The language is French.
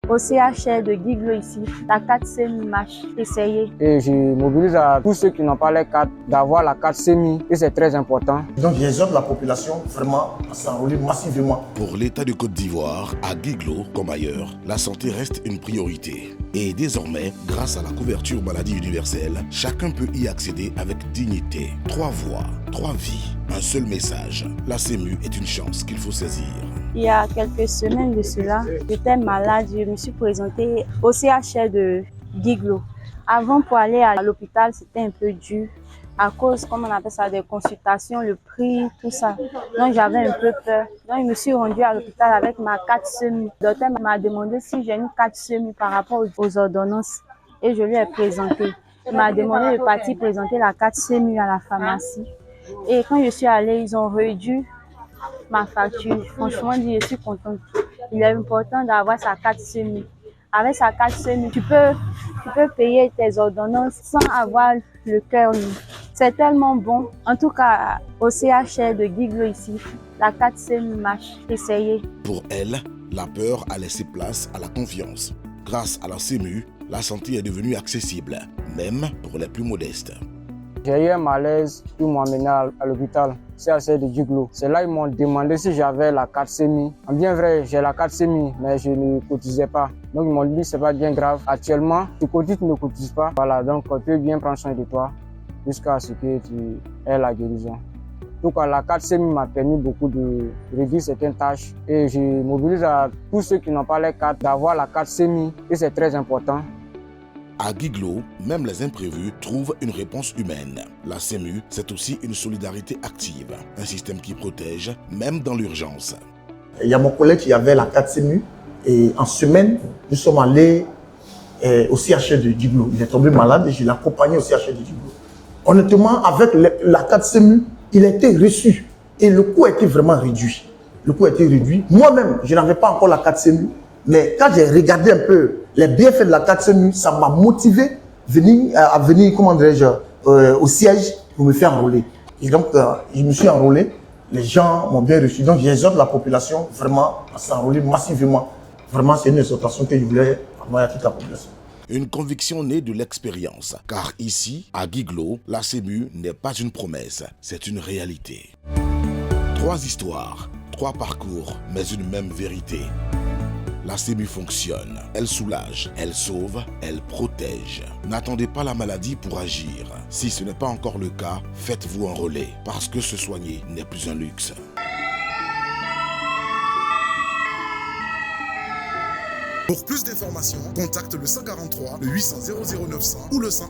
Au CHR de Guiglo ici, la 4C marche, essayez. Et je mobilise à tous ceux qui n'ont pas les cartes d'avoir la carte SEMI et c'est très important. Donc j'exhorte la population vraiment à s'enrôler massivement. Pour l'État de Côte d'Ivoire, à Guiglo comme ailleurs, la santé reste une priorité. Et désormais, grâce à la couverture maladie universelle, chacun peut y accéder avec dignité. 3 voix, 3 vies, un seul message. La SEMU est une chance qu'il faut saisir. Il y a quelques semaines de cela, j'étais malade, je me suis présentée au CHR de Guiglo. Avant, pour aller à l'hôpital, c'était un peu dur à cause, comme on appelle ça, des consultations, le prix, tout ça. Donc, j'avais un peu peur. Donc, je me suis rendue à l'hôpital avec ma carte SEMI. Le docteur m'a demandé si j'ai une carte SEMI par rapport aux ordonnances et je lui ai présenté. Il m'a demandé de partir présenter la carte SEMI à la pharmacie. Et quand je suis allée, ils ont réduit ma facture. Franchement, je suis contente. Il est important d'avoir sa carte SEMI. Avec sa carte SEMI, tu peux payer tes ordonnances sans avoir le cœur lourd. C'est tellement bon. En tout cas, au CHR de Guiglo ici, la carte SEMI marche. Essayez. Pour elle, la peur a laissé place à la confiance. Grâce à la SEMU, la santé est devenue accessible, même pour les plus modestes. J'ai eu un malaise, ils m'ont amené à l'hôpital, CHR de Guiglo. C'est là qu'ils m'ont demandé si j'avais la carte SEMI. En bien vrai, j'ai la carte SEMI, mais je ne cotisais pas. Donc ils m'ont dit c'est pas bien grave. Actuellement, tu cotises, tu ne cotises pas. Voilà, donc on peut bien prendre soin de toi jusqu'à ce que tu aies la guérison. Donc la carte SEMI m'a permis beaucoup de réduire certaines tâches et je mobilise à tous ceux qui n'ont pas les cartes d'avoir la carte SEMI et c'est très important. À Guiglo, même les imprévus trouvent une réponse humaine. La SEMU, c'est aussi une solidarité active, un système qui protège, même dans l'urgence. Il y a mon collègue qui avait la carte SEMU et en semaine, nous sommes allés au CHR de Guiglo. Il est tombé malade et je l'ai accompagné au CHR de Guiglo. Honnêtement, avec la carte SEMU, il a été reçu et le coût a été vraiment réduit. Le coût a été réduit. Moi-même, je n'avais pas encore la carte SEMU, mais quand j'ai regardé un peu les bienfaits de la carte SEMU, ça m'a motivé à venir comment dirais-je, au siège pour me faire enrôler. Et donc, je me suis enrôlé. Les gens m'ont bien reçu. Donc, j'exhorte la population vraiment à s'enrôler massivement. Vraiment, c'est une exhortation que je voulais avoir à toute la population. Une conviction née de l'expérience, car ici, à Guiglo, la SEMU n'est pas une promesse, c'est une réalité. 3 histoires, 3 parcours, mais une même vérité. La SEMU fonctionne, elle soulage, elle sauve, elle protège. N'attendez pas la maladie pour agir. Si ce n'est pas encore le cas, faites-vous enrôler, parce que se soigner n'est plus un luxe. Pour plus d'informations, contacte le 143, le 800 00 900 ou le 101.